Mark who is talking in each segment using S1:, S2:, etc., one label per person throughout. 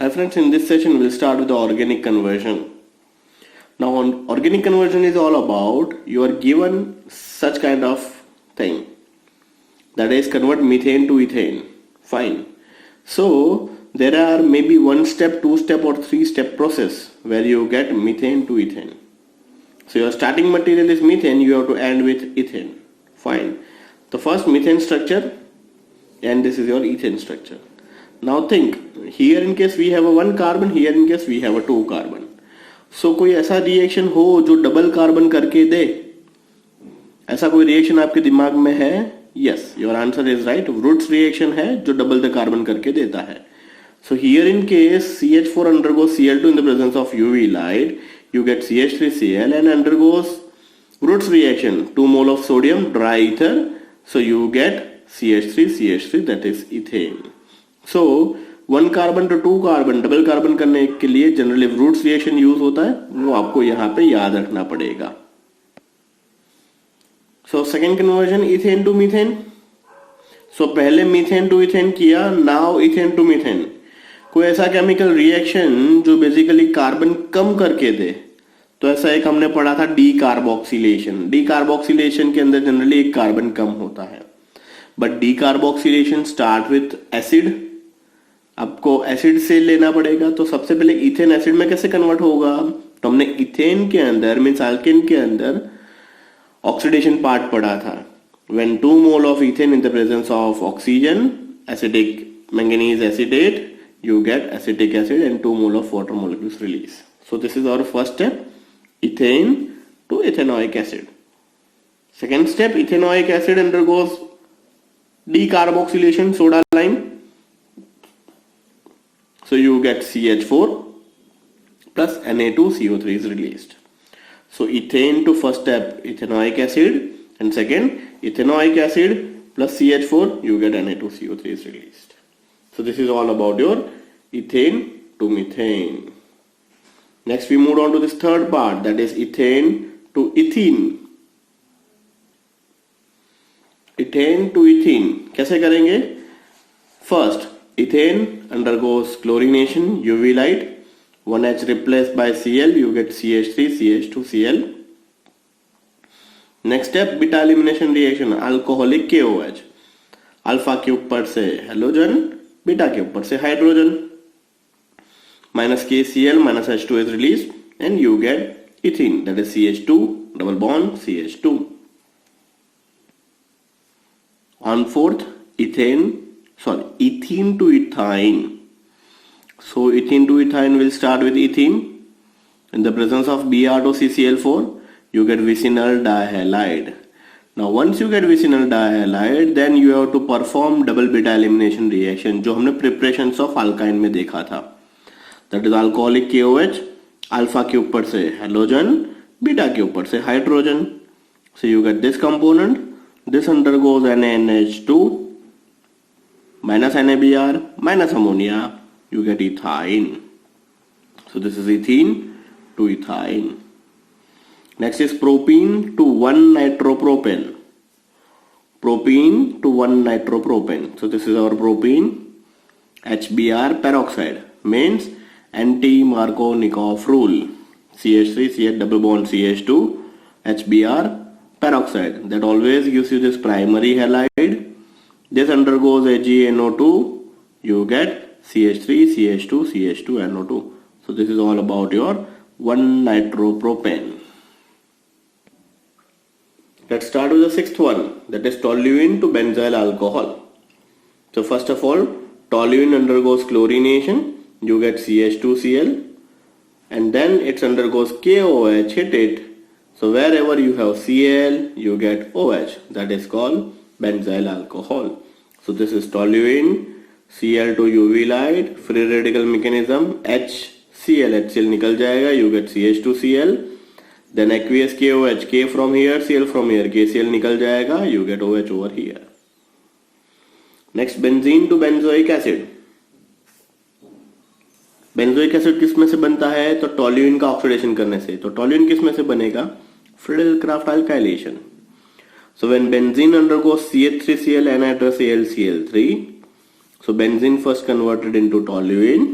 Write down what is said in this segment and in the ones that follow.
S1: Hi friends, in this session we'll start with the organic conversion. Now organic conversion is all about you are given such kind of thing, that is convert methane to ethane. Fine. So there are maybe 1 step, 2 step or 3 step process where you get methane to ethane. So your starting material is methane, you have to end with ethane. Fine. The first methane structure and this is your ethane structure. Now think, here in case we have a 1 carbon, here in case we have a 2 carbon. So कोई ऐसा reaction हो जो double carbon करके दे, ऐसा कोई reaction आपके दिमाग में है? Yes, your answer is right. Wurtz reaction है जो डबल द कार्बन करके देता है. So here in case CH4 undergoes Cl2 in the presence of UV light, you get CH3Cl and undergoes Wurtz reaction, 2 mole of sodium dry ether, so you get CH3 that is ethane. So 1 carbon to 2 carbon double carbon करने के लिए generally Wurtz reaction use होता है, वो आपको यहाँ पे याद रखना पड़ेगा. So second conversion ethane to methane. So पहले मीथेन टू इथेन किया, नाउ इथेन टू मीथेन. कोई ऐसा केमिकल रिएक्शन जो बेसिकली कार्बन कम करके दे, तो ऐसा एक हमने पढ़ा था डी कार्बोक्सिलेशन. डी कार्बोक्सिलेशन के अंदर जनरली एक कार्बन कम होता है, but D carboxylation start with acid. आपको एसिड से लेना पड़ेगा, तो सबसे पहले इथेन एसिड में कैसे कन्वर्ट होगा, तो हमने इथेन के अंदर मीन्स अल्केन के अंदर ऑक्सीडेशन पार्ट पढ़ा था. When 2 mole of ethane in the presence of oxygen acidic manganese acetate, you get acetic acid and 2 mole of water molecules release. So this is our first step, ethane to ethanoic acid. Second step, ethanoic acid undergoes decarboxylation, soda lime. So you get CH4 plus Na2CO3 is released. So ethane to first step ethanoic acid, and second ethanoic acid plus CH4, you get Na2CO3 is released. So this is all about your ethane to methane. Next we move on to this third part, that is ethane to ethene. Ethane to ethene कैसे करेंगे? First, ethane undergoes chlorination, UV light, 1H replaced by Cl, you get CH3, CH2Cl. Next step, beta elimination reaction, alcoholic KOH. Alpha के ऊपर से halogen, beta के ऊपर से hydrogen, minus KCl minus H2 is released and you get ethene, that is CH2 double bond CH2. On fourth, ethene to ethine. So ethene to ethine will start with ethene. In the presence of Br2CCl4, you get vicinal dihalide. Now once you get vicinal dihalide, then you have to perform double beta elimination reaction जो हमने preparations of alkyne में देखा था. That is alcoholic KOH, alpha के ऊपर से halogen, beta के ऊपर से hydrogen. So you get this component. This undergoes NaNH2 minus NaBr minus ammonia. You get ethine. So this is ethene to ethine. Next is propene to 1-nitropropane. Propene to 1-nitropropane. So this is our propene. HBr peroxide means anti-Markovnikov rule. CH3, CH double bond CH2, HBr peroxide. That always gives you this primary halide. This undergoes AgNO2. You get CH3, CH2, CH2, NO2. So this is all about your 1-nitropropane. Let's start with the sixth one, that is toluene to benzyl alcohol. So first of all, toluene undergoes chlorination, you get CH2Cl, and then it undergoes KOH, hit it. So wherever you have Cl, you get OH, that is called benzyl alcohol. So this is toluene, Cl to UV light, free radical mechanism, HCl निकल जाएगा, you get CH2Cl. Then aqueous KOH, K from here, Cl from here, KCl निकल जाएगा, you get OH over here. Next, benzene to benzoic acid. Benzoic acid किस में से बनता है? तो टोल्यूइन का ऑक्सीडेशन करने से. तो टोल्यूइन किस में से बनेगा? Friedel-Crafts alkylation. So when benzene undergoes CH3Cl anhydrous AlCl3, so benzene first converted into toluene,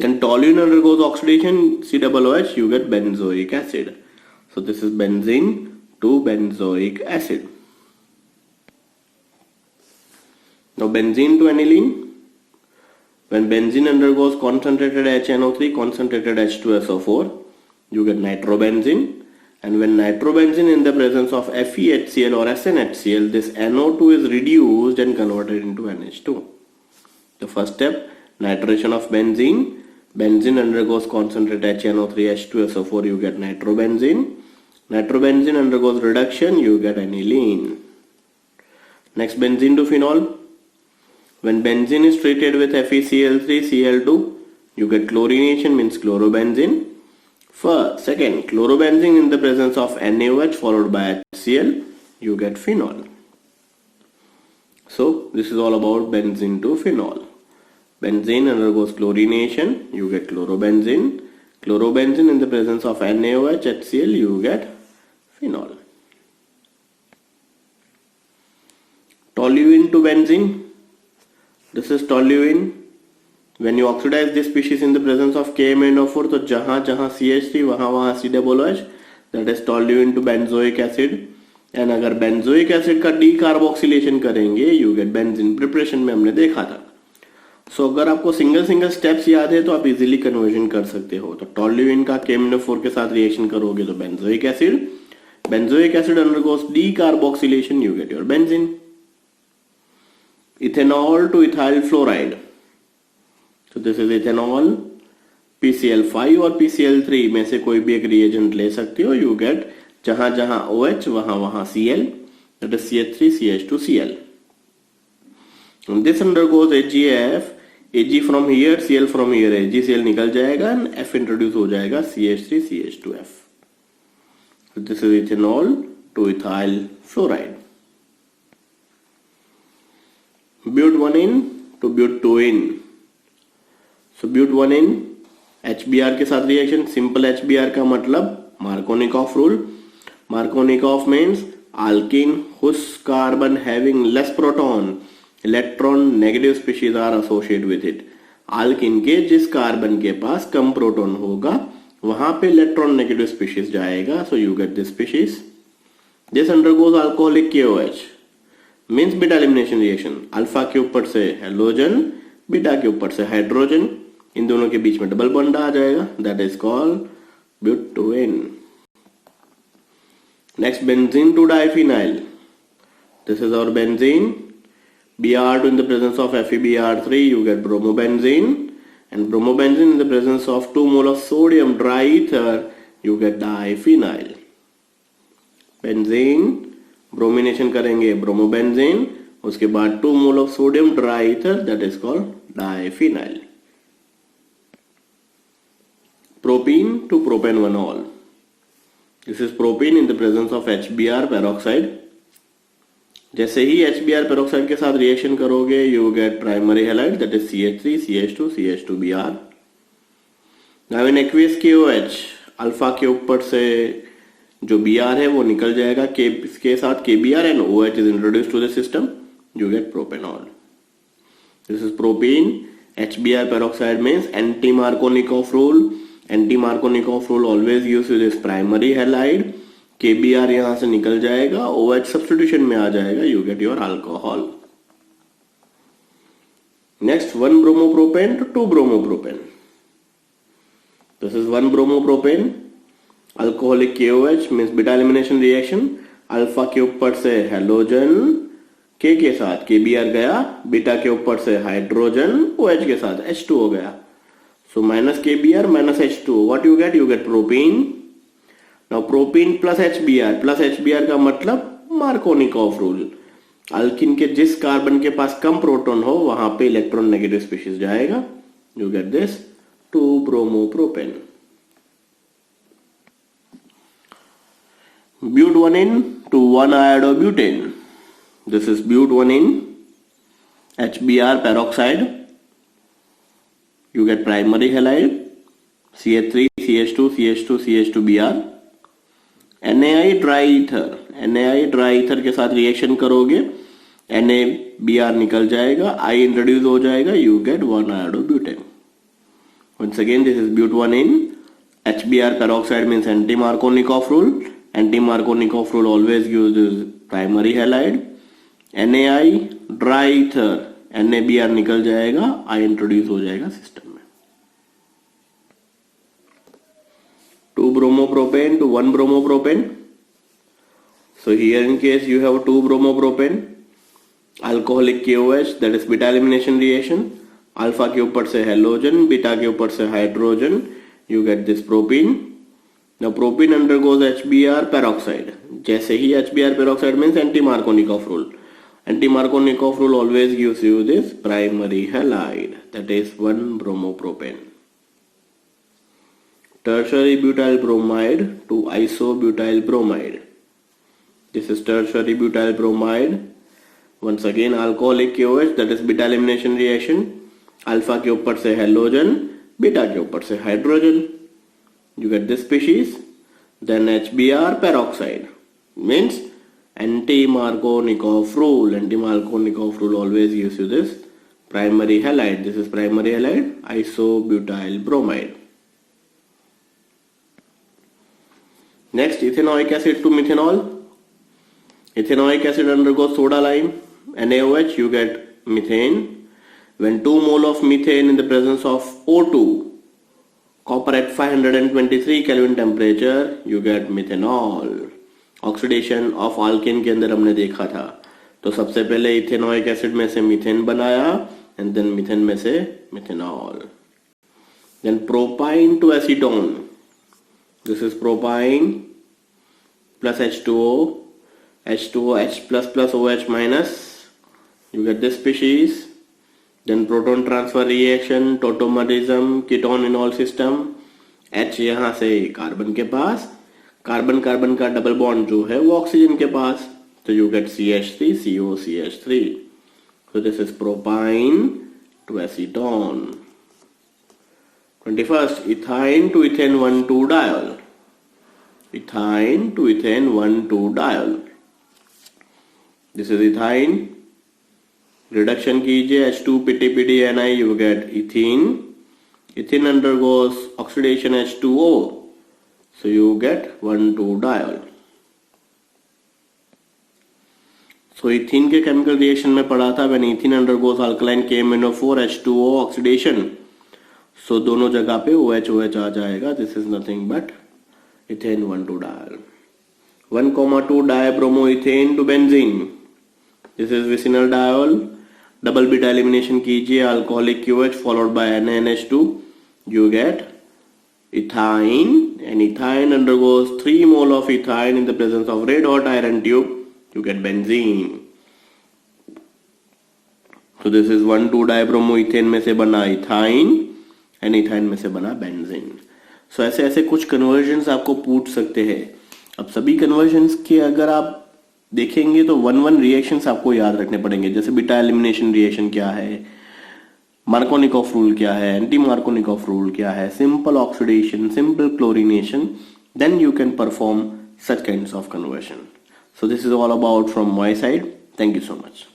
S1: Then toluene undergoes oxidation, COOH, you get benzoic acid. So this is benzene to benzoic acid. Now benzene to aniline. When benzene undergoes concentrated HNO3, concentrated H2SO4, you get nitrobenzene. And when nitrobenzene in the presence of FeHCl or SnHCl, this NO2 is reduced and converted into NH2. The first step, nitration of benzene. Benzene undergoes concentrated HNO3, H2SO4, you get nitrobenzene. Nitrobenzene undergoes reduction, you get aniline. Next, benzene to phenol. When benzene is treated with FeCl3, Cl2, you get chlorination, means chlorobenzene. Second, chlorobenzene in the presence of NaOH followed by HCl, you get phenol. So this is all about benzene to phenol. Benzene undergoes chlorination, you get chlorobenzene. Chlorobenzene in the presence of NaOH, HCl, you get phenol. Toluene to benzene. This is toluene. When you oxidize this species in the presence of KMnO4, तो जहाँ जहाँ CH3 वहाँ COOH, that is toluene to benzoic acid. And अगर benzoic acid का decarboxylation करेंगे, you get benzene. Preparation में हमने देखा था. So अगर आपको सिंगल स्टेप्स याद है तो आप इजीली कन्वर्जन कर सकते हो. तो toluene का KMnO4 के साथ रिएक्शन करोगे तो benzoic acid. Benzoic acid undergoes decarboxylation, you get your benzene. Ethanol to ethyl fluoride. So this is ethanol, PCl5 और PCl3 में से कोई भी एक रिएजेंट ले सकते हो. You get जहां जहां OH वहां Cl, that is CH3, CH2, Cl. This undergoes AgF, Ag from here, Cl from here, AgCl निकल जाएगा and F इंट्रोड्यूस हो जाएगा, CH3, CH2F. So this is ethanol to ethyl fluoride. But1ene to butene. So but1ene HBr के साथ reaction. Simple HBr का मतलब Markovnikov rule. Markovnikov means alkene whose carbon having less proton, electron negative species are associated with it. alkene के जिस carbon के पास कम proton होगा वहां पे इलेक्ट्रॉन नेगेटिव स्पीशीज जाएगा. So you get this species. This undergoes alcoholic KOH, means beta elimination reaction. Alpha के ऊपर से हेलोजन, बीटा के ऊपर से हाइड्रोजन, इन दोनों के बीच में डबल बॉन्ड आ जाएगा. That is called butane. Next, benzene to diphenyl. This is our benzene. Br2 in the presence of FeBr3, you get bromobenzene, and bromobenzene in the presence of 2 mole of sodium triether, you get diphenyl. Benzene bromination करेंगे bromobenzene, उसके बाद 2 mole of sodium triether, that is called diphenyl. Propene to propanol. This is propene in the presence of HBr peroxide. जैसे ही HBr peroxide के साथ reaction करोगे you get primary halide, that is CH3, CH2, CH2Br. Now in aqueous KOH, alpha के ऊपर से जो Br है वो निकल जाएगा के साथ KBr and OH is introduced to the system, you get propanol. This is propene. HBr peroxide means anti-Markovnikov rule. Anti-Markovnikov rule always uses this primary halide. KBr यहां से निकल जाएगा, OH सब्स्टिट्यूशन में आ जाएगा, you get your alcohol. Next, 1 bromopropane to 2 bromopropane. This is 1 bromopropane. Alcoholic KOH means beta elimination reaction. Alpha के ऊपर से halogen K के साथ KBr गया, बीटा के ऊपर से हाइड्रोजन OH के साथ H2 हो गया. So minus KBr minus H2, what you get? You get propene. Now propene plus HBr का मतलब मार्कोनिकॉफ रूल. अल्किन के जिस कार्बन के पास कम प्रोटॉन हो वहां पे इलेक्ट्रॉन नेगेटिव स्पीशीज जाएगा. You get this 2 bromopropane. But1ene to 1-iodobutane. This is but1ene, HBr peroxide. You get primary halide, CH3, CH2, CH2, CH2Br. NaI dry ether. NaI dry ether के साथ reaction करोगे, NaBr निकल जाएगा, I introduce हो जाएगा, you get 1-iodobutane. Once again, this is but1 HBr peroxide means anti-Markovnikov rule. Anti-Markovnikov rule always uses primary halide. NaI dry ether, NaBr निकल जाएगा, I introduce हो जाएगा सिस्टम में. 2 bromopropane to 1 bromopropane. So here in case you have 2 bromopropane, alcoholic KOH, that is beta elimination reaction. Alpha के ऊपर से halogen, beta के ऊपर से hydrogen, you get this propene. Now propene undergoes HBr peroxide. जैसे ही HBr peroxide means anti-Markovnikov rule. Anti-Markovnikov rule always gives you this primary halide, that is 1 bromopropane. Tertiary butyl bromide to isobutyl bromide. This is tertiary butyl bromide. Once again alcoholic KOH, that is beta elimination reaction. Alpha के ऊपर से halogen, beta के ऊपर से hydrogen. You get this species. Then HBr peroxide means anti-Markovnikov rule. Anti-Markovnikov rule always gives you this primary halide. This is primary halide, isobutyl bromide. Next, ethanoic acid to methanol. Ethanoic acid undergoes soda lime, NaOH, you get methane. When 2 mole of methane in the presence of O2, copper at 523 Kelvin temperature, you get methanol. Oxidation of alkane के अंदर हमने देखा था. तो सबसे पहले ethanoic acid में से मीथेन बनाया and then मीथेन में से methanol. Then propine to acetone. This is propine plus H2O, H2O, H plus OH minus. You get this species. Then proton transfer reaction, tautomerism, ketone enol system. H यहाँ से carbon के पास, carbon carbon का double bond जो है वो oxygen के पास, तो you get CH3, CO, CH3. So this is propine to acetone. 21st, ethyne to ethane 1,2 diol. Ethyne to ethane 1,2 diol. This is ethyne. Reduction कीजिए H2 PTPDNI, you get ethene. Ethene undergoes oxidation H2O, so you get 1,2 diol. So ethene के chemical reaction में पढ़ा था when ethene undergoes alkaline KMnO4 H2O oxidation, so दोनों जगह पे OH आ जाएगा. This is nothing but ethane 1,2 diol. 1,2 dibromoethane to benzene. This is vicinal diol. Double beta elimination कीजिए, alcoholic QH followed by NaNH2, you get ethyne, and ethyne undergoes 3 mole of ethyne in the presence of red hot iron tube, you get benzene. So this is 1,2 dibromoethane में से बना ethyne and ethyne में से बना benzene. So ऐसे ऐसे कुछ convergence आपको पूछ सकते हैं. अब सभी कन्वर्जन्स के अगर आप देखेंगे तो 1-1 रिएक्शंस आपको याद रखने पड़ेंगे. जैसे बीटा एलिमिनेशन रिएक्शन क्या है, मार्कोनिकॉफ रूल क्या है, एंटी मार्कोनिकॉफ रूल क्या है, simple oxidation, simple chlorination, then you can perform such kinds of conversion. So this is all about from my side. Thank you so much.